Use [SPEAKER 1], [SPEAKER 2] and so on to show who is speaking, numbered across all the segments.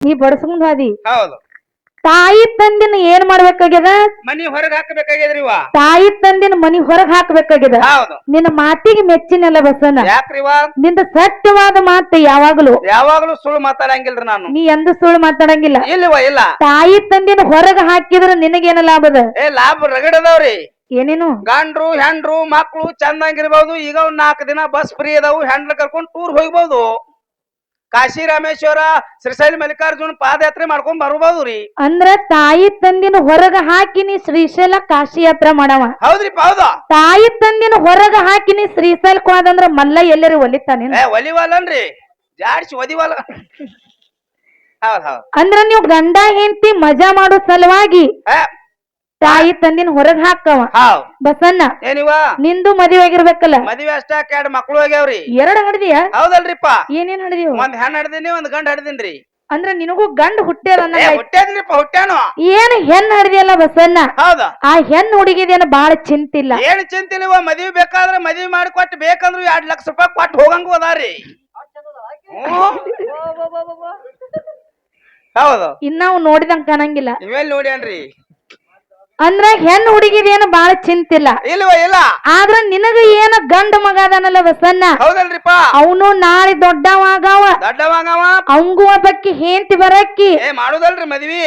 [SPEAKER 1] ನೀ ಬಡಸ್ಕೊಂಡ್ ಹಾದಿ
[SPEAKER 2] ಹೌದು
[SPEAKER 1] ತಾಯಿ ತಂದಿನ ಏನ್ ಮಾಡ್ಬೇಕಾಗ್ಯದ
[SPEAKER 2] ಮನಿ ಹೊರಗ್ ಹಾಕಬೇಕಾಗ್ಯದ್ರಿವಾ
[SPEAKER 1] ತಾಯಿ ತಂದಿನ ಮನಿ ಹೊರಗ್ ಹಾಕ್ಬೇಕಾಗ್ಯದ
[SPEAKER 2] ಹೌದು
[SPEAKER 1] ನಿನ್ನ ಮಾತಿಗೆ ಮೆಚ್ಚಿನಲ್ಲ ಬಸನ
[SPEAKER 2] ಯಾಕ್ರಿವಾ
[SPEAKER 1] ನಿಂದ ಸತ್ಯವಾದ ಮಾತು ಯಾವಾಗ್ಲೂ
[SPEAKER 2] ಯಾವಾಗ್ಲೂ ಸುಳ್ಳು ಮಾತಾಡಂಗಿಲ್ರಿ ನಾನು
[SPEAKER 1] ನೀ ಎಂದು ಸುಳ್ಳು ಮಾತಾಡಂಗಿಲ್ಲ
[SPEAKER 2] ಇಲ್ವಾ ಇಲ್ಲ
[SPEAKER 1] ತಾಯಿ ತಂದಿನ ಹೊರಗ ಹಾಕಿದ್ರ ನಿನಗೇನ ಲಾಭದ
[SPEAKER 2] ಏ ಲಾಭ ರಗಡದವ್ರಿ
[SPEAKER 1] ಏನೇನು
[SPEAKER 2] ಗಂಡ್ರು ಹೆಂಡ್ರು ಮಕ್ಳು ಚಂದಂಗಿರ್ಬಹುದು ಈಗ ಒಂದ್ 4 ದಿನ ಬಸ್ ಫ್ರೀ ಅದಾವು ಹೆಂಡ್ರ ಕರ್ಕೊಂಡು ಟೂರ್ ಹೋಗ್ಬಹುದು ಕಾಶಿ ರಾಮೇಶ್ವರ ಶ್ರೀಶೈಲ ಮಲ್ಲಿಕಾರ್ಜುನ ಪಾದಯಾತ್ರೆ ಮಾಡ್ಕೊಂಡ್ ಬರ್ಬೋದು ರೀ
[SPEAKER 1] ಅಂದ್ರ ತಾಯಿ ತಂದಿನ ಹೊರಗ ಹಾಕಿನಿ ಶ್ರೀಶೈಲ ಕಾಶಿ ಯಾತ್ರಾ ಮಾಡವ
[SPEAKER 2] ಹೌದ್ರಿ ಹೌದಾ
[SPEAKER 1] ತಾಯಿ ತಂದಿನ ಹೊರಗ ಹಾಕಿನಿ ಶ್ರೀಶೈಲಕ್ಕೆ ಹೋದಂದ್ರ ಮಲ್ಲ ಎಲ್ಲರೂ ಒಲಿತಾನೆ
[SPEAKER 2] ಏ ಒಲಿವಲ್ಲನ್ರಿ ಜಾಡ್ಸಿ ಒದಿವಲ್ಲ ಹೌದ್ ಹೌದ್
[SPEAKER 1] ಅಂದ್ರ ನೀವು ಗಂಡ ಹೆಂಡತಿ ಮಜಾ ಮಾಡೋ ಸಲುವಾಗಿ ತಾಯಿ ತಂದಿನ ಹೊರಗ್ ಹಾಕವ
[SPEAKER 2] ಹೌದ್
[SPEAKER 1] ಬಸನ್ನ
[SPEAKER 2] ಏನಿವ
[SPEAKER 1] ನಿಂದು ಮದುವೆ ಆಗಿರ್ಬೇಕಲ್ಲ
[SPEAKER 2] ಮದ್ವೆ ಅಷ್ಟ 2 ಮಕ್ಳು ಆಗ್ಯಾವ್ರಿ
[SPEAKER 1] 2 ಹಡ್ದಿಯ
[SPEAKER 2] ಹೌದಲ್ರಿಪ್ಪ
[SPEAKER 1] ಏನೇನ್ ಹಡ್ದಿವ್
[SPEAKER 2] ಒಂದ್ ಹೆಣ್ ಹಡ್ದೀನಿ ಒಂದ್ ಗಂಡ ಹಡ್ದೀನ್ರಿ
[SPEAKER 1] ಅಂದ್ರ ನಿನಗೂ ಗಂಡ ಹುಟ್ಟ್ಯಾರ
[SPEAKER 2] ಹುಟ್ಟ್ಯಾದ್ರಿಪ್ಪ ಹುಟ್ಟ್ಯಾನು
[SPEAKER 1] ಏನ್ ಹೆಣ್ ಹಡ್ದಿಯಲ್ಲ ಬಸನ್ನ
[SPEAKER 2] ಹೌದಾ
[SPEAKER 1] ಆ ಹೆಣ್ ಹುಡುಗಿದೇನ ಬಾಳ ಚಿಂತಿಲ್ಲ
[SPEAKER 2] ಏನ್ ಚಿಂತಿಲ್ವ ಮದ್ವಿ ಬೇಕಾದ್ರೆ ಮದ್ವಿ ಮಾಡಿ ಕೊಟ್ಟು ಬೇಕಂದ್ರು 2 ಲಕ್ಷ ರೂಪಾಯಿ ಕೊಟ್ಟು ಹೋಗಂಗು ಅದಾರಿ ಹೌದು
[SPEAKER 1] ಇನ್ನಾವ್ ನೋಡಿದಂಗ ಕಾಣಂಗಿಲ್ಲ
[SPEAKER 2] ನೀವೆಲ್ಲಿ ನೋಡ್ಯಾನ್ರಿ
[SPEAKER 1] ಅಂದ್ರ ಹೆಣ್ ಹುಡುಗಿದೇನ ಬಾಳ ಚಿಂತಿಲ್ಲ
[SPEAKER 2] ಇಲ್ವ ಇಲ್ಲ
[SPEAKER 1] ಆದ್ರ ನಿನಗ ಏನ ಗಂಡ ಮಗ ಅದಾನಲ್ಲ ಬಸನ್ನ
[SPEAKER 2] ಹೌದಲ್ರಿಪ್ಪ
[SPEAKER 1] ಅವನು ನಾಳೆ ದೊಡ್ಡವಾಗವ
[SPEAKER 2] ದೊಡ್ಡವಾಗವ
[SPEAKER 1] ಅವಂಗೂ ಒಬ್ಬಕ್ಕಿ ಹೇಂತಿ ಬರಕ್ಕಿ
[SPEAKER 2] ಏ ಮಾಡುದಲ್ರಿ ಮದ್ವಿ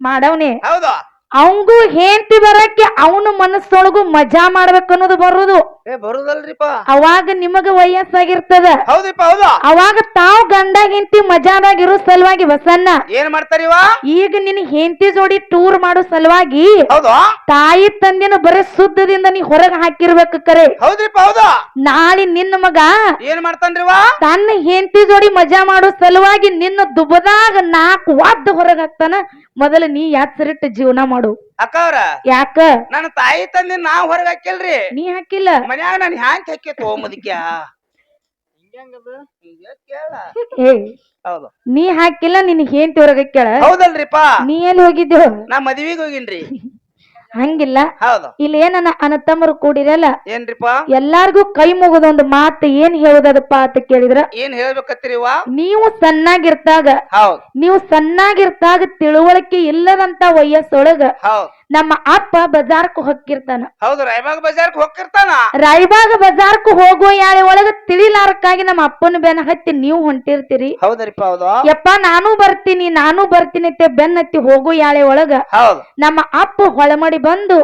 [SPEAKER 1] ಮಾಡವ್ನೆ
[SPEAKER 2] ಹೌದಾ
[SPEAKER 1] ಅವಂಗೂ ಹೇಂತಿ ಬರಕ್ಕೆ ಅವನು ಮನಸ್ಸೊಳಗು ಮಜಾ ಮಾಡ್ಬೇಕನ್ನೋದು ಬರುದು
[SPEAKER 2] ಏ ಬರುದಲ್ರಿಪ್ಪ
[SPEAKER 1] ಅವಾಗ ನಿಮಗ ವಯಸ್ಸಾಗಿರ್ತದ
[SPEAKER 2] ಹೌದಿಪ್ಪ ಹೌದಾ
[SPEAKER 1] ಅವಾಗ ತಾವ್ ಗಂಡ ಹೆಂಡತಿ ಮಜಾದಾಗಿರೋ ಸಲುವಾಗಿ ಬಸನ್ನ
[SPEAKER 2] ಏನ್ ಮಾಡ್ತಾರಿವ
[SPEAKER 1] ಈಗ ನಿನ್ ಹೆಂಡತಿ ಜೋಡಿ ಟೂರ್ ಮಾಡೋ ಸಲುವಾಗಿ
[SPEAKER 2] ಹೌದಾ
[SPEAKER 1] ತಾಯಿ ತಂದಿನ ಬರೀ ಶುದ್ಧದಿಂದ ನೀ ಹೊರಗ ಹಾಕಿರ್ಬೇಕು ಕರೆ
[SPEAKER 2] ಹೌದ್ರಿಪ್ಪ ಹೌದಾ
[SPEAKER 1] ನಾಳೆ ನಿನ್ನ ಮಗ
[SPEAKER 2] ಏನ್ ಮಾಡ್ತಾನ್ರಿವ
[SPEAKER 1] ತನ್ನ ಹೆಂಡತಿ ಜೋಡಿ ಮಜಾ ಮಾಡೋ ಸಲುವಾಗಿ ನಿನ್ನ ದುಬದಾಗ 4 ವಾದ್ದ ಹೊರಗ ಹಾಕ್ತಾನ ಮೊದಲು ನೀ ಯಾತ್ರಿಟ್ಟು ಜೀವನ ಮಾಡು
[SPEAKER 2] ಅಕ್ಕವ್ರ
[SPEAKER 1] ಯಾಕ
[SPEAKER 2] ನನ್ನ ತಾಯಿ ತಂದೆ ನಾವ್ ಹೊರಗ ಹಾಕಿಲ್ರಿ
[SPEAKER 1] ನೀ ಹಾಕಿಲ್ಲ
[SPEAKER 2] ಮನ್ಯಾಗ ನಾನು ಹ್ಯಾಂಗ ಹಾಕೇತೋ ಮುದಕ್ಯ
[SPEAKER 1] ಏ
[SPEAKER 2] ಹೌದು
[SPEAKER 1] ನೀ ಹಾಕಿಲ್ಲ ನಿನ್ ಹೆಂಡತಿ ಹೊರಗ ಕೇಳ
[SPEAKER 2] ಹೌದಲ್ರಿಪ್ಪ
[SPEAKER 1] ನೀ ಎಲ್ಲಿ ಹೋಗಿದ್ದು
[SPEAKER 2] ನಾ ಮದ್ವಿಗ್ ಹೋಗಿನ್ರಿ
[SPEAKER 1] ಹಂಗಿಲ್ಲ
[SPEAKER 2] ಹೌದು
[SPEAKER 1] ಇಲ್ಲಿ ಏನನ್ನ ಅನತಮ್ಮರು ಕೂಡಿರಲ್ಲ
[SPEAKER 2] ಏನ್ರಿಪ್ಪ
[SPEAKER 1] ಎಲ್ಲಾರ್ಗು ಕೈ ಮುಗಿದ ಒಂದು ಮಾತು ಏನ್ ಹೇಳುದದಪ್ಪ ಅಂತ ಕೇಳಿದ್ರ
[SPEAKER 2] ಏನ್ ಹೇಳ್ಬೇಕತ್ತೀರಿವ
[SPEAKER 1] ನೀವು ಸಣ್ಣಾಗಿರ್ತಾಗ
[SPEAKER 2] ಹೌದ್
[SPEAKER 1] ನೀವು ಸಣ್ಣಾಗಿರ್ತಾಗ ತಿಳುವಳಿಕೆ ಇಲ್ಲದಂತ ವಯಸ್ಸೊಳಗ
[SPEAKER 2] ಹೌದ್
[SPEAKER 1] ನಮ್ಮ ಅಪ್ಪ ಬಜಾರ್ಕ್ ಹೊಕ್ಕಿರ್ತಾನ
[SPEAKER 2] ಹೌದು ರಾಯಬಾಗ ಬಜಾರ್ಕ್ ಹೋಗಿರ್ತಾನ
[SPEAKER 1] ರಾಯಬಾಗ ಬಜಾರ್ಕ್ ಹೋಗುವ ಯಾಳೆ ಒಳಗ ತಿಳಿಲಾರಕ್ಕಾಗಿ ನಮ್ಮ ಅಪ್ಪನ ಬೆನ್ನ ಹತ್ತಿ ನೀವು ಹೊಂಟಿರ್ತೀರಿ
[SPEAKER 2] ಹೌದರಿಪ್ಪ ಹೌದು
[SPEAKER 1] ಯಪ್ಪ ನಾನು ಬರ್ತೀನಿ ಅಂತ ಬೆನ್ನತ್ತಿ ಹೋಗು ಯಾಳೆ ಒಳಗ
[SPEAKER 2] ಹೌದು
[SPEAKER 1] ನಮ್ಮ ಅಪ್ಪ ಹೊಳಮಡಿ ಬಂದು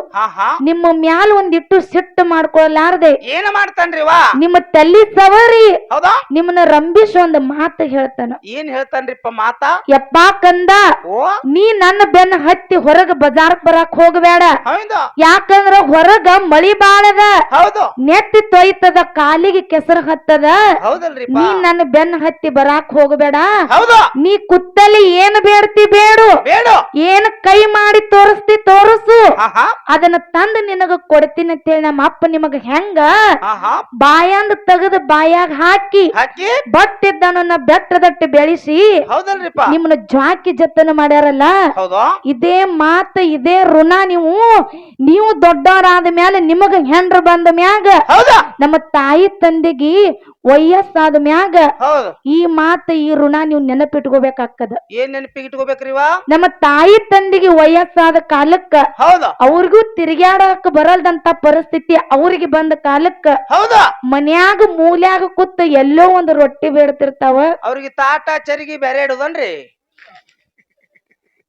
[SPEAKER 1] ನಿಮ್ಮ ಮ್ಯಾಲ ಒಂದಿಟ್ಟು ಸಿಟ್ಟು ಮಾಡ್ಕೊಳಲಾರ್ದೆ
[SPEAKER 2] ಏನ ಮಾಡ್ತಾನ್ರಿವಾ
[SPEAKER 1] ನಿಮ್ಮ ತಲ್ಲಿ ಸವರಿ
[SPEAKER 2] ಹೌದಾ
[SPEAKER 1] ನಿಮ್ಮನ್ನ ರಂಬಿಸ್ ಒಂದ್ ಮಾತು ಹೇಳ್ತಾನ
[SPEAKER 2] ಏನ್ ಹೇಳ್ತಾನ್ರಿಪ್ಪ ಮಾತಾ
[SPEAKER 1] ಯಪ್ಪಾ ಕಂದ
[SPEAKER 2] ಓ
[SPEAKER 1] ನೀ ನನ್ನ ಬೆನ್ನ ಹತ್ತಿ ಹೊರಗ ಬಜಾರ್ಕ್ ಬರಾಕ್ ಹೋಗಬೇಡ
[SPEAKER 2] ಹೌದು
[SPEAKER 1] ಯಾಕಂದ್ರ ಹೊರಗ ಮಳಿ ಬಾಳದ
[SPEAKER 2] ಹೌದು
[SPEAKER 1] ನೆತ್ತಿ ತೊಯ್ತದ ಕಾಲಿಗೆ ಕೆಸರು ಹತ್ತದ
[SPEAKER 2] ಹೌದಲ್ರಿ
[SPEAKER 1] ನೀ ನನ್ನ ಬೆನ್ನ ಹತ್ತಿ ಬರಾಕ್ ಹೋಗಬೇಡ
[SPEAKER 2] ಹೌದು
[SPEAKER 1] ನೀ ಕುತ್ತಲ್ಲಿ ಏನ್ ಬೇಡ್ತಿ ಬೇಡು
[SPEAKER 2] ಬೇಡ
[SPEAKER 1] ಏನ್ ಕೈ ಮಾಡಿ ತೋರಿಸ್ತಿ ತೋರಿಸು
[SPEAKER 2] ಆಹಾ
[SPEAKER 1] ಅದನ್ನ ತಂದು ನಿನಗ ಕೊಡ್ತೀನಿ ಅಂತೇಳಿ ನಮ್ಮ ಅಪ್ಪ ನಿಮಗ ಹೆಂಗ
[SPEAKER 2] ಆಹಾ
[SPEAKER 1] ಬಾಯಾಂದ ತೆಗೆದು ಬಾಯಾಗ ಹಾಕಿ
[SPEAKER 2] ಹಾಕಿ
[SPEAKER 1] ಬಟ್ಟಿದ್ದನ್ನ ಬೆಟ್ಟದಟ್ಟಿ ಬೆಳೆಸಿ
[SPEAKER 2] ಹೌದಲ್ರಿಪ್ಪ
[SPEAKER 1] ನಿಮ್ಮನ್ನ ಜ್ವಾಕಿ ಜತನ ಮಾಡ್ಯಾರಲ್ಲ
[SPEAKER 2] ಹೌದು
[SPEAKER 1] ಇದೇ ಮಾತು ಇದೇ ಋಣ ನೀವು ದೊಡ್ಡವರಾದ ಮ್ಯಾಲ ನಿಮಗ ಹೆಂಡ್ರ ಬಂದ ಮ್ಯಾಗ
[SPEAKER 2] ಹೌದಾ
[SPEAKER 1] ನಮ್ಮ ತಾಯಿ ತಂದೆಗಿ ವಯಸ್ಸಾದ ಮ್ಯಾಗ
[SPEAKER 2] ಹೌದು
[SPEAKER 1] ಈ ಮಾತು ಈ ಋಣ ನೀವು ನೆನಪಿಟ್ಕೋಬೇಕಾಗ್ತದ
[SPEAKER 2] ಏನ್ ನೆನಪಿಗೆ ಇಟ್ಕೋಬೇಕ್ರಿವಾ
[SPEAKER 1] ನಮ್ಮ ತಾಯಿ ತಂದೆಗೆ ವಯಸ್ಸಾದ ಕಾಲಕ್ಕ
[SPEAKER 2] ಹೌದು
[SPEAKER 1] ಅವ್ರಿಗೂ ತಿರುಗಾಡಕ್ ಬರಲ್ದಂತ ಪರಿಸ್ಥಿತಿ ಅವ್ರಿಗೆ ಬಂದ ಕಾಲಕ್ಕ
[SPEAKER 2] ಹೌದಾ
[SPEAKER 1] ಮನ್ಯಾಗ ಮೂಲ್ಯಾಗ ಕೂತ್ ಎಲ್ಲೋ ಒಂದು ರೊಟ್ಟಿ ಬೇಡ್ತಿರ್ತಾವ
[SPEAKER 2] ಅವ್ರಿಗೆ ತಾಟ ಚರಿಗೆ ಬೇರೆ ಇಡುದನ್ರಿ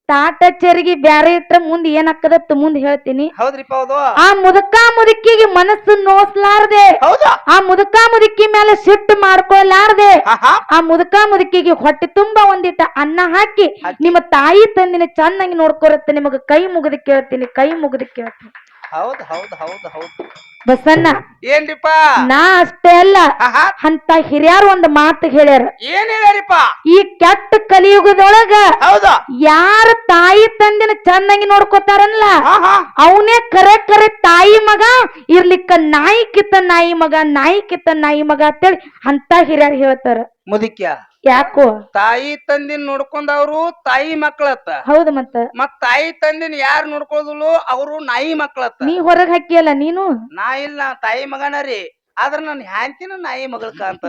[SPEAKER 1] ತಾಟ ಚರಿಗೆ ಬ್ಯಾರೆ ಇಟ್ರ ಮುಂದ್ ಏನಾಕ್ಕದತ್ತ ಮುಂದ್ ಹೇಳ್ತೀನಿ
[SPEAKER 2] ಹೌದ್ರಿಪ್ಪ ಹೌದು
[SPEAKER 1] ಆ ಮುದುಕಿಗೆ ಮನಸ್ಸು ನೋಸ್ಲಾರ್ದೆ
[SPEAKER 2] ಹೌದಾ
[SPEAKER 1] ಆ ಮುದುಕಿ ಮೇಲೆ ಸಿಟ್ಟು ಮಾಡ್ಕೊಲಾರ್ದೆ
[SPEAKER 2] ಆಹಾ
[SPEAKER 1] ಆ ಮುದುಕಿಗೆ ಹೊಟ್ಟೆ ತುಂಬಾ ಒಂದಿಟ್ಟ ಅನ್ನ ಹಾಕಿ ನಿಮ್ಮ ತಾಯಿ ತಂದಿನ ಚೆನ್ನಾಗಿ ನೋಡ್ಕೊರತ್ತೆ ನಿಮಗ ಕೈ ಮುಗಿದು ಕೇಳ್ತೀನಿ
[SPEAKER 2] ಹೌದ್ ಹೌದ್ ಹೌದ್ ಹೌದು
[SPEAKER 1] ಬಸನ್ನ
[SPEAKER 2] ಏನ್ರಿಪ್ಪ
[SPEAKER 1] ನಾ ಅಷ್ಟೇ ಅಲ್ಲ
[SPEAKER 2] ಆಹಾ
[SPEAKER 1] ಅಂತ ಹಿರಿಯರು ಒಂದು ಮಾತು ಹೇಳ್ಯಾರ
[SPEAKER 2] ಏನ್ ಹೇಳ್ಯಾರಿಪ್ಪ
[SPEAKER 1] ಈ ಕೆಟ್ಟ ಕಲಿಯುಗದೊಳಗ
[SPEAKER 2] ಹೌದಾ
[SPEAKER 1] ಯಾರ ತಾಯಿ ತಂದಿನ ಚೆನ್ನಾಗಿ ನೋಡ್ಕೋತಾರಲ್ಲ
[SPEAKER 2] ಆಹಾ
[SPEAKER 1] ಅವನೇ ಕರೆ ತಾಯಿ ಮಗ ಇರ್ಲಿಕ್ಕ ನಾಯಿ ಕಿತ್ತ ನಾಯಿ ಮಗ ಅಂತೇಳಿ ಅಂತ ಹಿರಿಯರು ಹೇಳ್ತಾರ
[SPEAKER 2] ಮುದಿಕ್ಯ
[SPEAKER 1] ಯಾಕೋ
[SPEAKER 2] ತಾಯಿ ತಂದಿನ ನೋಡ್ಕೊಂಡವ್ರು ತಾಯಿ ಮಕ್ಕಳತ್ತ
[SPEAKER 1] ಹೌದು ಮತ್
[SPEAKER 2] ತಾಯಿ ತಂದಿನ ಯಾರು ನೋಡ್ಕೊಳ್ಳೋದಿಲ್ಲೋ ಅವರು ನಾಯಿ ಮಕ್ಕಳತ್ತ
[SPEAKER 1] ನೀ ಹೊರಗ್ ಹಾಕಿಯಲ್ಲ ನೀನು
[SPEAKER 2] ನಾ ಇಲ್ಲ ತಾಯಿ ಮಗನ ರೀ ಆದ್ರ ನನ್ ಹ್ಯಾಂತಿನ ನಾಯಿ ಮಗಳ ಕಾಂತ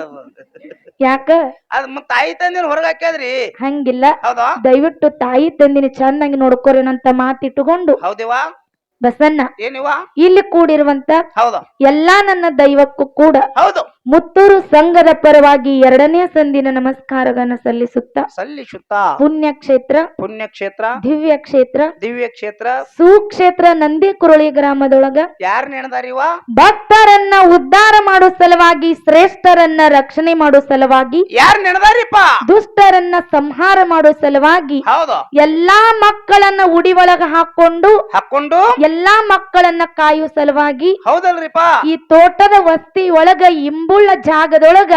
[SPEAKER 1] ಯಾಕ
[SPEAKER 2] ಅದ್ ಮತ್ತ್ ತಾಯಿ ತಂದಿನ ಹೊರಗ್ ಹಾಕ್ಯಾದ್ರಿ
[SPEAKER 1] ಹಂಗಿಲ್ಲ
[SPEAKER 2] ಹೌದಾ
[SPEAKER 1] ದಯವಿಟ್ಟು ತಾಯಿ ತಂದಿನ ಚಂದಂಗಿ ನೋಡ್ಕೋರೇನಂತ ಮಾತಿಟ್ಟುಕೊಂಡು
[SPEAKER 2] ಹೌದೇವಾ
[SPEAKER 1] ಬಸನ್ನ
[SPEAKER 2] ಏನಿವ
[SPEAKER 1] ಇಲ್ಲಿ ಕೂಡಿರುವಂತ
[SPEAKER 2] ಹೌದು
[SPEAKER 1] ಎಲ್ಲಾ ನನ್ನ ದೈವಕ್ಕೂ ಕೂಡ
[SPEAKER 2] ಹೌದು
[SPEAKER 1] ಮುತ್ತೂರು ಸಂಘದ ಪರವಾಗಿ 2ನೇ ಸಂದಿನ ನಮಸ್ಕಾರಗಳನ್ನು ಸಲ್ಲಿಸುತ್ತಾ
[SPEAKER 2] ಸಲ್ಲಿಸುತ್ತ ಪುಣ್ಯಕ್ಷೇತ್ರ
[SPEAKER 1] ದಿವ್ಯ ಕ್ಷೇತ್ರ
[SPEAKER 2] ದಿವ್ಯ ಕ್ಷೇತ್ರ
[SPEAKER 1] ಸುಕ್ಷೇತ್ರ ನಂದಿ ಕುರಳಿ ಗ್ರಾಮದೊಳಗ
[SPEAKER 2] ಯಾರ್ ನೆನದಾರಿವ
[SPEAKER 1] ಭಕ್ತರನ್ನ ಉದ್ಧಾರ ಮಾಡೋ ಸಲುವಾಗಿ ಶ್ರೇಷ್ಠರನ್ನ ರಕ್ಷಣೆ ಮಾಡೋ ಸಲುವಾಗಿ
[SPEAKER 2] ಯಾರ್ ನೆನದಾರಿಪ್ಪ
[SPEAKER 1] ದುಷ್ಟರನ್ನ ಸಂಹಾರ ಮಾಡೋ ಸಲುವಾಗಿ
[SPEAKER 2] ಹೌದು
[SPEAKER 1] ಎಲ್ಲಾ ಮಕ್ಕಳನ್ನ ಉಡಿ ಒಳಗ ಹಾಕೊಂಡು ಎಲ್ಲಾ ಮಕ್ಕಳನ್ನ ಕಾಯೋ ಸಲುವಾಗಿ
[SPEAKER 2] ಹೌದಲ್ರಿಪ್ಪ
[SPEAKER 1] ಈ ತೋಟದ ವಸ್ತಿ ಒಳಗ ಇಂಬುಳ್ಳ ಜಾಗದೊಳಗ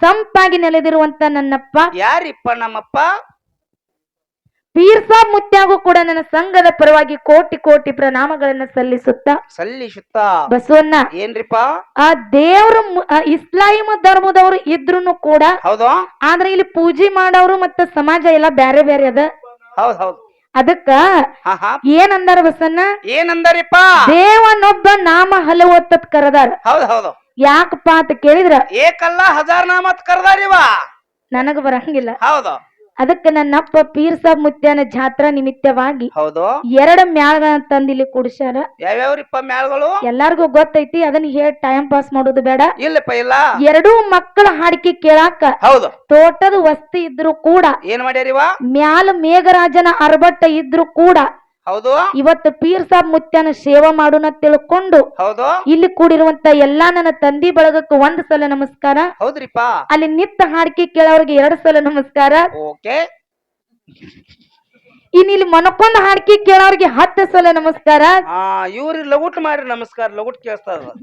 [SPEAKER 1] ಸಂಪಾಗಿ ನೆಲೆದಿರುವಂತ ನನ್ನಪ್ಪ
[SPEAKER 2] ಯಾರಿಪ್ಪ ನಮ್ಮಪ್ಪ
[SPEAKER 1] ಪೀರ್ಸಾ ಮುತ್ಯಾಗೂ ಕೂಡ ನನ್ನ ಸಂಘದ ಪರವಾಗಿ ಕೋಟಿ ಕೋಟಿ ಪ್ರಣಾಮಗಳನ್ನ ಸಲ್ಲಿಸುತ್ತ ಬಸವಣ್ಣ
[SPEAKER 2] ಏನ್ರಿಪ್ಪ
[SPEAKER 1] ಆ ದೇವ್ರ ಇಸ್ಲಾಂ ಧರ್ಮದವರು ಇದ್ರು ಕೂಡ
[SPEAKER 2] ಹೌದು
[SPEAKER 1] ಆದ್ರೆ ಇಲ್ಲಿ ಪೂಜೆ ಮಾಡೋರು ಮತ್ತ ಸಮಾಜ ಎಲ್ಲ ಬ್ಯಾರೆ ಬ್ಯಾರೆ ಅದ
[SPEAKER 2] ಹೌದ್ ಹೌದು
[SPEAKER 1] ಅದಕ್ಕ ಏನಂದಾರ ಬಸನ್ನ
[SPEAKER 2] ಏನಂದಾರಿಪ್ಪ
[SPEAKER 1] ದೇವನೊಬ್ಬ ನಾಮ ಹಲವತ್ತತ್ ಕರದಾರ
[SPEAKER 2] ಹೌದ್ ಹೌದು
[SPEAKER 1] ಯಾಕಪ್ಪ ಅಂತ ಕೇಳಿದ್ರ
[SPEAKER 2] ಏಕಲ್ಲ ಹಜಾರ್ ನಾಮತ್ ಕರ್ದಾರಿವ
[SPEAKER 1] ನನಗ ಬರಂಗಿಲ್ಲ
[SPEAKER 2] ಹೌದು
[SPEAKER 1] ಅದಕ್ಕೆ ನನ್ನಪ್ಪ ಪೀರ್ಸಾ ಮುತ್ಯನ ಜಾತ್ರಾ ನಿಮಿತ್ತವಾಗಿ
[SPEAKER 2] ಹೌದು
[SPEAKER 1] 2 ಮ್ಯಾಳಗಳನ್ನ ತಂದಿಲ್ಲಿ ಕುಡಿಸ್ಯಾರ
[SPEAKER 2] ಯಾವ್ಯಾವ್ರಿಪ್ಪ ಮ್ಯಾಳ್ಗಳು
[SPEAKER 1] ಎಲ್ಲಾರ್ಗು ಗೊತ್ತೈತಿ ಅದನ್ನ ಹೇಳಿ ಟೈಮ್ ಪಾಸ್ ಮಾಡೋದು ಬೇಡ
[SPEAKER 2] ಇಲ್ಲಪ್ಪ ಇಲ್ಲ
[SPEAKER 1] 2 ಮಕ್ಕಳ ಹಾಡಿಕೆ ಕೇಳಾಕ
[SPEAKER 2] ಹೌದು
[SPEAKER 1] ತೋಟದ ವಸ್ತಿ ಇದ್ರು ಕೂಡ
[SPEAKER 2] ಏನ್ ಮಾಡ್ಯಾರಿವ
[SPEAKER 1] ಮ್ಯಾಲ ಮೇಘರಾಜನ ಅರಬಟ್ಟ ಇದ್ರು ಕೂಡ
[SPEAKER 2] ಹೌದು
[SPEAKER 1] ಇವತ್ತು ಪೀರ್ಸಾ ಮುತ್ಯನ ಸೇವಾ ಮಾಡೋಣ ತಿಳ್ಕೊಂಡು
[SPEAKER 2] ಹೌದು
[SPEAKER 1] ಇಲ್ಲಿ ಕೂಡಿರುವಂತ ಎಲ್ಲಾ ನನ್ನ ತಂದಿ ಬಳಗಕ್ಕೆ 1 ಸಲ ನಮಸ್ಕಾರ
[SPEAKER 2] ಹೌದ್ರಿಪ್ಪ
[SPEAKER 1] ಅಲ್ಲಿ ನಿತ್ತ ಹಾಡಿಕೆ ಕೇಳೋರಿಗೆ 2 ಸಲ ನಮಸ್ಕಾರ
[SPEAKER 2] ಓಕೆ
[SPEAKER 1] ಇಲ್ಲಿ ಮನಕೊಂಡ್ ಹಾಡಿಕೆ ಕೇಳೋರಿಗೆ 10 ಸಲ ನಮಸ್ಕಾರ
[SPEAKER 2] ಇವ್ರಿ ಲಗುಟ್ ಮಾಡ್ರಿ ನಮಸ್ಕಾರ ಲಗುಟ್ ಕೇಳಿಸ್ತದ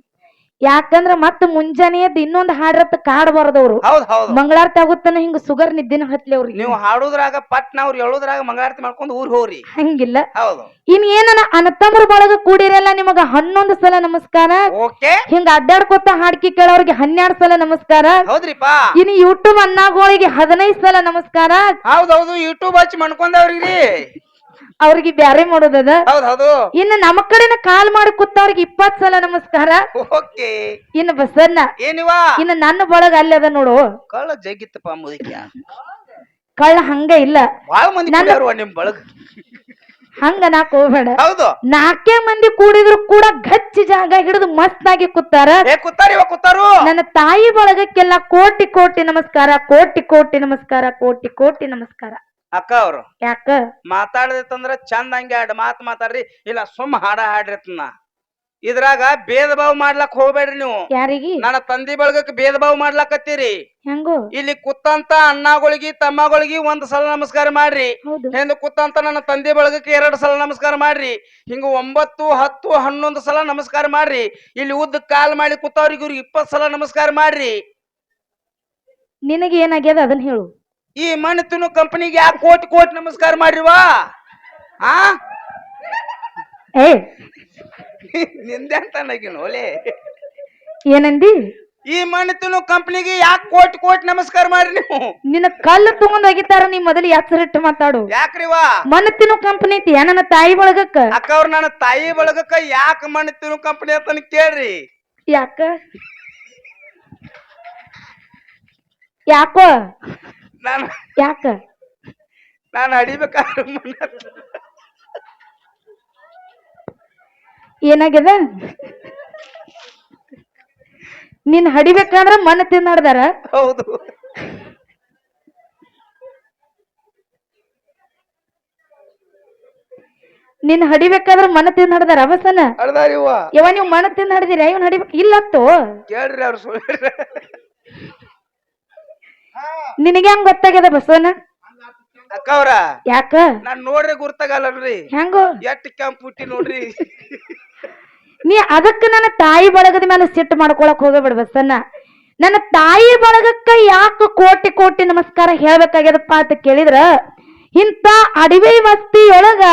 [SPEAKER 1] ಯಾಕಂದ್ರ ಮತ್ತ ಮುಂಜಾನೆ ಎದ್ದು ಇನ್ನೊಂದು ಹಾಡ್ರತ್ತ ಕಾಡಬಾರದವ್ರು
[SPEAKER 2] ಹೌದ್ ಹೌದು
[SPEAKER 1] ಮಂಗಳಾರತಿ ಆಗುತ್ತಾನ ಹಿಂಗ ಸುಗರ್ ನಿದ್ದಿನ ಹತ್ಲಿ ಅವ್ರಿಗೆ
[SPEAKER 2] ನೀವು ಹಾಡುದ್ರಾಗ ಪಟ್ನ ಅವ್ರು ಹೇಳುದ್ರಾಗ ಮಂಗಳಾರತಿ ಮಾಡ್ಕೊಂಡು ಊರ್ ಹೋಗ್ರಿ
[SPEAKER 1] ಹಂಗಿಲ್ಲ
[SPEAKER 2] ಹೌದು
[SPEAKER 1] ಇನ್ ಏನನ ಅನತಂಬ್ರ ಬಳಗ ಕೂಡಿರಲ್ಲ ನಿಮಗ 11 ಸಲ ನಮಸ್ಕಾರ
[SPEAKER 2] ಓಕೆ
[SPEAKER 1] ಹಿಂಗ ಅಡ್ಡಾಡ್ಕೊತ ಹಾಡ್ಕಿ ಕೇಳೋರಿಗೆ 12 ಸಲ ನಮಸ್ಕಾರ
[SPEAKER 2] ಹೌದ್ರಿಪ್ಪ
[SPEAKER 1] ಇನ್ ಯೂಟ್ಯೂಬ್ ಅನ್ನಾಗೋಳಿಗೆ 15 ಸಲ ನಮಸ್ಕಾರ
[SPEAKER 2] ಹೌದೌದು ಯೂಟ್ಯೂಬ್ ಹಚ್ಚಿ ಮಾಡ್ಕೊಂಡವ್ರಿ
[SPEAKER 1] ಅವ್ರಿಗೆ ಬ್ಯಾರೆ ಮಾಡೋದದ
[SPEAKER 2] ಹೌದ್ ಹೌದು
[SPEAKER 1] ಇನ್ನು ನಮ್ಮ ಕಡೆನ ಕಾಲ್ ಮಾಡಿ ಕೂತವ್ರಿಗೆ 20 ಸಲ ನಮಸ್ಕಾರ
[SPEAKER 2] ಓಕೆ
[SPEAKER 1] ಇನ್ನು ಬಸನ್ನ
[SPEAKER 2] ಏನಿವ
[SPEAKER 1] ಇನ್ನು ನನ್ನ ಬಳಗ ಅಲ್ಲಿ ಅದ ನೋಡು
[SPEAKER 2] ಕಳ್ಳ ಜಗ್ಗಿತ್ತಪ್ಪ ಮುದಿಕ್ಯ
[SPEAKER 1] ಕಳ್ಳ ಹಂಗ ಇಲ್ಲ
[SPEAKER 2] ಬಾಳ ಮಂದಿ ಕೂಡ್ಯಾರ ನಿಮ್ ಬಳಗ
[SPEAKER 1] ಹಂಗ ನಾಕ್ ಹೋಗ್ಬೇಡ
[SPEAKER 2] ಹೌದು
[SPEAKER 1] 4 ಮಂದಿ ಕೂಡಿದ್ರು ಕೂಡ ಗಚ್ಚಿ ಜಾಗ ಹಿಡಿದು ಮಸ್ತ್ ಆಗಿ ಕೂತಾರ
[SPEAKER 2] ಕೂತಾರು
[SPEAKER 1] ನನ್ನ ತಾಯಿ ಬಳಗಕ್ಕೆಲ್ಲ ಕೋಟಿ ಕೋಟಿ ನಮಸ್ಕಾರ ಕೋಟಿ ಕೋಟಿ ನಮಸ್ಕಾರ ಕೋಟಿ ಕೋಟಿ ನಮಸ್ಕಾರ
[SPEAKER 2] ಅಕ್ಕ ಅವ್ರು
[SPEAKER 1] ಯಾಕ
[SPEAKER 2] ಮಾತಾಡದಿತ್ತಂದ್ರ ಚಂದ ಹಂಗೆ 2 ಮಾತು ಮಾತಾಡ್ರಿ ಇಲ್ಲ ಸುಮ್ಮ ಹಾಡ ಹಾಡ್ರಿತ್ನ ಇದ್ರಾಗ ಭೇದ ಭಾವ ಮಾಡ್ಲಕ್ ಹೋಗ್ಬೇಡ್ರಿ ನೀವು
[SPEAKER 1] ಯಾರಿಗಿ
[SPEAKER 2] ನನ್ನ ತಂದಿ ಬಳಗಕ್ಕೆ ಭೇದ ಭಾವ ಮಾಡ್ಲಕತ್ತೀರಿ
[SPEAKER 1] ಹೆಂಗೋ
[SPEAKER 2] ಇಲ್ಲಿ ಕುತ್ತಂತ ಅಣ್ಣಗಳಿಗೆ ತಮ್ಮಗಳಿಗೆ 1 ಸಲ ನಮಸ್ಕಾರ ಮಾಡ್ರಿ ಹೆಂಗ ಕುತ್ತಂತ ನನ್ನ ತಂದೆ ಬಳಗಕ್ಕೆ 2 ಸಲ ನಮಸ್ಕಾರ ಮಾಡ್ರಿ ಹಿಂಗ 9 10 11 ಸಲ ನಮಸ್ಕಾರ ಮಾಡ್ರಿ ಇಲ್ಲಿ ಉದ್ದ ಕಾಲ್ ಮಾಡಿ ಕುತ್ತವ್ರಿಗೆ ಇವ್ರಿಗೆ 20 ಸಲ ನಮಸ್ಕಾರ ಮಾಡ್ರಿ
[SPEAKER 1] ನಿನಗೆ ಏನಾಗ್ಯದ ಅದನ್ನ ಹೇಳು
[SPEAKER 2] ಈ ಮಣ್ಣು ತಿನ್ನು ಕಂಪನಿಗೆ ಯಾಕೆ ಕೋಟಿ ಕೋಟಿ ನಮಸ್ಕಾರ ಮಾಡ್ರಿವಾ ನಿಂದೆ ಅಂತ ಒಲೆ
[SPEAKER 1] ಏನಂದಿ
[SPEAKER 2] ಈ ಮಣ್ಣು ತಿನ್ನು ಕಂಪನಿಗೆ ಯಾಕೆ ಕೋಟಿ ಕೋಟಿ ನಮಸ್ಕಾರ ಮಾಡ್ರಿ ನೀವು
[SPEAKER 1] ನಿನ್ನ ಕಲ್ಲು ತಗೊಂಡ್ ಹೋಗಿತಾರ ನೀ ಮೊದಲು ಯಾತ್ರಿಟ್ಟು ಮಾತಾಡು
[SPEAKER 2] ಯಾಕ್ರಿವಾ
[SPEAKER 1] ಮಣ್ಣು ತಿನ್ನು ಕಂಪನಿ ಐತಿ ನನ್ನ ತಾಯಿ ಬಳಗಕ್ಕ
[SPEAKER 2] ಅಕ್ಕ ಅವ್ರ ನನ್ನ ತಾಯಿ ಬಳಗಕ್ಕ ಯಾಕೆ ಮಣ್ಣು ತಿನ್ನು ಕಂಪನಿ ಅಂತ ಕೇಳ್ರಿ
[SPEAKER 1] ಯಾಕ ಯಾಕೋ ಯಾಕ
[SPEAKER 2] ನಾನು ಅಡಿಬೇಕಾದ್ರೆ
[SPEAKER 1] ಏನಾಗ್ಯದ ನೀನ್ ಹಡಿಬೇಕಂದ್ರ ಮಣ್ಣು ತಿನ್ನಾಡ್ದಾರ
[SPEAKER 2] ಹೌದು
[SPEAKER 1] ನಿನ್ ಹಡಿಬೇಕಾದ್ರ ಮಣ್ಣು ತಿಂದ್ ಹಡ್ದಾರ ಅವಸನ ಯವ ನೀವು ಮಣ್ಣು ತಿಂದ್ ಹಡ್ದಿರ ಇವನ್ ಹಡಿಬೇಕು ಇಲ್ಲತ್ತು
[SPEAKER 2] ಕೇಳ್ರಿ ಅವ್ರು ಸುಳ್ಳ
[SPEAKER 1] ನಿನಗೆ ಹೆಂಗ್ ಗೊತ್ತಾಗ್ಯದ ಬಸವನ
[SPEAKER 2] ಅಕ್ಕ ಅವ್ರ
[SPEAKER 1] ಯಾಕ
[SPEAKER 2] ನಾನ್ ನೋಡ್ರಿ ಗುರ್ತಾಗಲ್ಲಲ್ರಿ
[SPEAKER 1] ಹೆಂಗೋ
[SPEAKER 2] ಎಷ್ಟ್ ಕೆಂಪ್ ಪುಟ್ಟಿ ನೋಡ್ರಿ
[SPEAKER 1] ನೀ ಅದಕ್ಕ ನನ್ನ ತಾಯಿ ಬಳಗದ ಮೇಲೆ ಸಿಟ್ಟು ಮಾಡ್ಕೊಳಕ್ ಹೋಗಬೇಡ ಬಸನ್ನ ನನ್ನ ತಾಯಿ ಬಳಗಕ್ಕ ಯಾಕ ಕೋಟಿ ಕೋಟಿ ನಮಸ್ಕಾರ ಹೇಳ್ಬೇಕಾಗ್ಯದಪ್ಪ ಅಂತ ಕೇಳಿದ್ರ ಇಂತ ಅಡವಿ ವಸ್ತಿಯೊಳಗ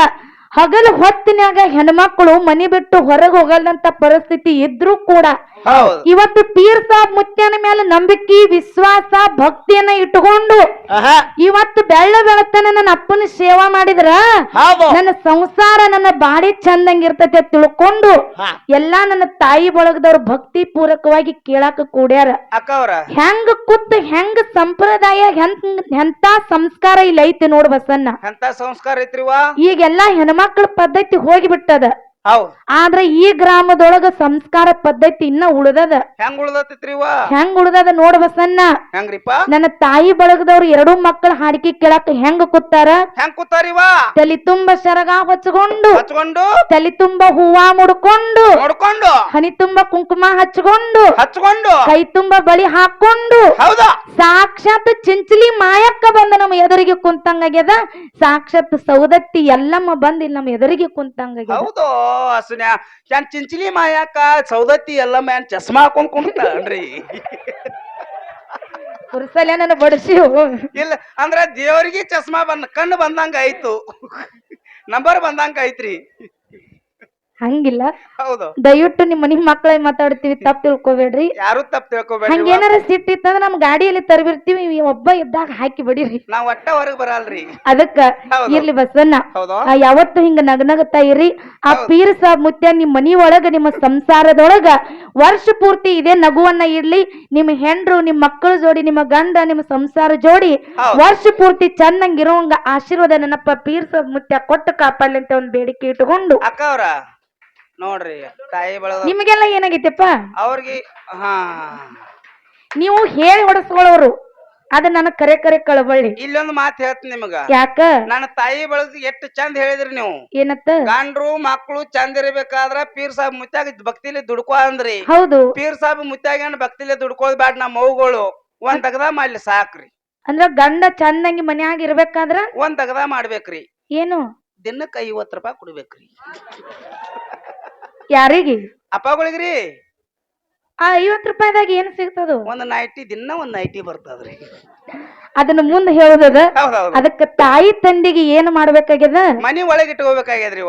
[SPEAKER 1] ಹಗಲು ಹೊತ್ತಿನಾಗ ಹೆಣ್ಮಕ್ಳು ಮನಿ ಬಿಟ್ಟು ಹೊರಗೆ ಹೋಗಲ್ಲಂತ ಪರಿಸ್ಥಿತಿ ಇದ್ರೂ ಕೂಡ
[SPEAKER 2] ಹೌದು
[SPEAKER 1] ಇವತ್ತು ಪೀರ್ ಸಾಬ್ ಮುತ್ಯನ ಮೇಲೆ ನಂಬಿಕೆ ವಿಶ್ವಾಸ ಭಕ್ತಿಯನ್ನ ಇಟ್ಟುಕೊಂಡು
[SPEAKER 2] ಆಹಾ,
[SPEAKER 1] ಇವತ್ತು ಬೆಳ್ಳ ಬೆಳತನ ನನ್ನ ಅಪ್ಪನ ಸೇವಾ ಮಾಡಿದ್ರ
[SPEAKER 2] ಹೌದು
[SPEAKER 1] ನನ್ನ ಸಂಸಾರ ನನ್ನ ಬಾಡಿ ಚಂದಂಗಿರ್ತೈತೆ ತಿಳ್ಕೊಂಡು
[SPEAKER 2] ಹಾ.
[SPEAKER 1] ಎಲ್ಲಾ ನನ್ನ ತಾಯಿ ಬಳಗದವ್ರು ಭಕ್ತಿ ಪೂರ್ವಕವಾಗಿ ಕೇಳಾಕ ಕೂಡ್ಯಾರ.
[SPEAKER 2] ಅಕ್ಕ ಅವ್ರ
[SPEAKER 1] ಹೆಂಗ ಕೂತ್ ಹೆಂಗ ಸಂಪ್ರದಾಯ ಎಂತ ಸಂಸ್ಕಾರ ಇಲ್ಲಿ ಐತಿ ನೋಡ್ ಬಸನ್ನ.
[SPEAKER 2] ಎಂತ ಸಂಸ್ಕಾರ ಐತ್ರಿವಾ
[SPEAKER 1] ಈಗೆಲ್ಲಾ ಹೆಣ್ಮಕ್ಳ ಪದ್ಧತಿ ಹೋಗಿಬಿಟ್ಟದ.
[SPEAKER 2] ಹೌದ್
[SPEAKER 1] ಆದ್ರೆ ಈ ಗ್ರಾಮದೊಳಗ ಸಂಸ್ಕಾರ ಪದ್ಧತಿ ಇನ್ನ ಉಳ್ದದ.
[SPEAKER 2] ಹೆಂಗ್ ಉಳ್ದತ್ತಿತ್ರಿವಾ
[SPEAKER 1] ಹೆಂಗ್ ಉಳ್ದದ ನೋಡ್ ಬಸನ್ನ.
[SPEAKER 2] ಹೆಂಗ್ರಿಪ್ಪ
[SPEAKER 1] ನನ್ನ ತಾಯಿ ಬಳಗದವ್ರು ಎರಡೂ ಮಕ್ಕಳ ಹಾಡಿಕೆ ಕೇಳಾಕ ಹೆಂಗ ಕೂತಾರ,
[SPEAKER 2] ಹೆಂಗ್ ಕೂತಾರಿವಾ
[SPEAKER 1] ತಲಿ ತುಂಬ ಸೆರಗ ಹಚ್ಕೊಂಡು
[SPEAKER 2] ಹಚ್ಕೊಂಡು
[SPEAKER 1] ತಲಿ ತುಂಬ ಹೂವ ಮುಡ್ಕೊಂಡು
[SPEAKER 2] ನೋಡ್ಕೊಂಡು
[SPEAKER 1] ಹನಿ ತುಂಬ ಕುಂಕುಮ ಹಚ್ಕೊಂಡು
[SPEAKER 2] ಹಚ್ಕೊಂಡು
[SPEAKER 1] ಕೈ ತುಂಬ ಬಳಿ ಹಾಕೊಂಡು
[SPEAKER 2] ಹೌದಾ
[SPEAKER 1] ಸಾಕ್ಷಾತ್ ಚಿಂಚಲಿ ಮಾಯಕ್ಕ ಬಂದ ನಮ್ಮ ಎದುರಿಗೆ ಕುಂತಂಗಾಗ್ಯದ. ಸಾಕ್ಷಾತ್ ಸೌದತ್ತಿ ಎಲ್ಲಮ್ಮ ಬಂದ್ ಇಲ್ಲಿ ನಮ್ಮ ಎದುರಿಗೆ ಕುಂತಂಗಾಗ್ಯದ.
[SPEAKER 2] ಹೌದು ಅಸುನ್ಯಾ ಏನ್ ಚಿಂಚಲಿ ಮಾಯಾಕ ಸೌದತ್ತಿ ಎಲ್ಲ ಮ್ಯಾನ್ ಚಸ್ಮಾ ಹಾಕೊಂಡ್ ಕುಂತಾಳ್ರಿ.
[SPEAKER 1] ಪುರುಸಲ್ಯ ನನ್ನ ಬಡಿಸಿ
[SPEAKER 2] ಇಲ್ಲ ಅಂದ್ರ ದೇವರಿಗೆ ಚಸ್ಮಾ ಕಣ್ಣು ಬಂದಂಗ ಆಯ್ತು, ನಂಬರ್ ಬಂದಂಗ ಐತ್ರಿ.
[SPEAKER 1] ಹಂಗಿಲ್ಲ.
[SPEAKER 2] ಹೌದು
[SPEAKER 1] ದಯವಿಟ್ಟು ನಿಮ್ ಮನಿ ಮಕ್ಕಳ ಮಾತಾಡ್ತೀವಿ, ತಪ್ಪು ತಿಳ್ಕೊಬೇಡ್ರಿ.
[SPEAKER 2] ಯಾರು ತಪ್ಪು ತಿಳ್ಕೊಬೇಡ್ರಿ.
[SPEAKER 1] ಹಂಗೇನಾರ ಸಿಟ್ಟಿತ್ತಂದ್ರ ನಮ್ ಗಾಡಿಯಲ್ಲಿ ತರಬಿರ್ತೀವಿ, ಒಬ್ಬ ಇದ್ದಾಗ ಹಾಕಿ ಬಿಡಿರಿ.
[SPEAKER 2] ನಾವ್ ಒಟ್ಟ ಹೊರಗ್ ಬರಲ್ರಿ.
[SPEAKER 1] ಅದಕ್ಕ
[SPEAKER 2] ಹೌದು.
[SPEAKER 1] ಇರ್ಲಿ ಬಸನ್ನ,
[SPEAKER 2] ಹೌದು
[SPEAKER 1] ಯಾವತ್ತು ಹಿಂಗ ನಗನಗತಾ ಇರಿ. ಆ ಪೀರ್ ಸಾಬ್ ಮುತ್ಯ ನಿಮ್ ಮನಿ ಒಳಗ ನಿಮ್ಮ ಸಂಸಾರದೊಳಗ ವರ್ಷ ಪೂರ್ತಿ ಇದೇ ನಗುವನ್ನ ಇರ್ಲಿ. ನಿಮ್ಮ ಹೆಂಡ್ರು ನಿಮ್ ಮಕ್ಕಳ ಜೋಡಿ ನಿಮ್ಮ ಗಂಡ ನಿಮ್ಮ ಸಂಸಾರ ಜೋಡಿ
[SPEAKER 2] ಹೌದು.
[SPEAKER 1] ವರ್ಷ ಪೂರ್ತಿ ಚಂದಂಗಿರುವಂಗ ಆಶೀರ್ವಾದ ನನ್ನಪ್ಪ ಪೀರ್ ಸಾಬ್ ಮುತ್ಯ ಕೊಟ್ಟು ಕಾಪಾಡ್ಲಿ ಅಂತ ಒಂದ್ ಬೇಡಿಕೆ ಇಟ್ಟುಕೊಂಡು
[SPEAKER 2] ಅಕ್ಕ ಅವ್ರ ನೋಡ್ರಿ ತಾಯಿ ಬಳಗ
[SPEAKER 1] ನಿಮಗೆಲ್ಲ ಏನಾಗೈತೆಪ್ಪ,
[SPEAKER 2] ಅವ್ರಿಗೆ ಹಾ
[SPEAKER 1] ನೀವು ಹೇಳಿ ಹೊಡಸ್ಕೊಳ್ಳೋರು ಅದ ನನ್ನ ಕರೆ ಕರೆ ಕಳಬಳ್ಳಿ.
[SPEAKER 2] ಇಲ್ಲೊಂದು ಮಾತು ಹೇಳ್ತೀನಿ ನಿಮಗ.
[SPEAKER 1] ಯಾಕ
[SPEAKER 2] ನನ್ನ ತಾಯಿ ಬಳಗ ಎಷ್ಟು ಚಂದ ಹೇಳಿದ್ರಿ ನೀವು.
[SPEAKER 1] ಏನತ್ತ?
[SPEAKER 2] ಗಂಡ್ರು ಮಕ್ಕಳು ಚಂದ ಇರ್ಬೇಕಾದ್ರ ಪೀರ್ ಸಾಬ್ ಮುತ್ಯಾಗ ಭಕ್ತಿಲಿ ದುಡ್ಕೋ ಅಂದ್ರಿ.
[SPEAKER 1] ಹೌದು.
[SPEAKER 2] ಪೀರ್ ಸಾಬ್ ಮುತ್ಯಾಗ ಭಕ್ತಿಲಿ ದುಡ್ಕೋದ್ ಬ್ಯಾಡ. ನಮ್ಮ ಮೌಗಳು ಒಂದ್ ತಗದ ಮಾಡ್ಲಿ ಸಾಕ್ರಿ.
[SPEAKER 1] ಅಂದ್ರ ಗಂಡ ಚಂದಂಗಿ ಮನ್ಯಾಗ ಇರ್ಬೇಕಾದ್ರ
[SPEAKER 2] ಒಂದ್ ತಗದ ಮಾಡ್ಬೇಕ್ರಿ.
[SPEAKER 1] ಏನು
[SPEAKER 2] ದಿನಕ್ಕ 50 ರೂಪಾಯಿ ಕೊಡ್ಬೇಕ್ರಿ.
[SPEAKER 1] ಯಾರಿಗೆ?
[SPEAKER 2] ಅಪ್ಪಗಳಿಗ್ರಿ.
[SPEAKER 1] ಆ 50 ರೂಪಾಯಿದಾಗ ಏನ್ ಸಿಗ್ತದ?
[SPEAKER 2] ಒಂದ್ ನೈಟಿ ದಿನ ಒಂದ್ ನೈಟಿ ಬರ್ತದ್ರಿ.
[SPEAKER 1] ಅದನ್ನ ಮುಂದೆ ಹೇಳುದದ.
[SPEAKER 2] ಹೌದೌದು
[SPEAKER 1] ಅದಕ್ಕ ತಾಯಿ ತಂದಿಗೆ ಏನ್ ಮಾಡ್ಬೇಕಾಗ್ಯದ?
[SPEAKER 2] ಮನಿ ಒಳಗೆ ಇಟ್ಕೋಬೇಕಾಗ್ಯದ್ರಿ.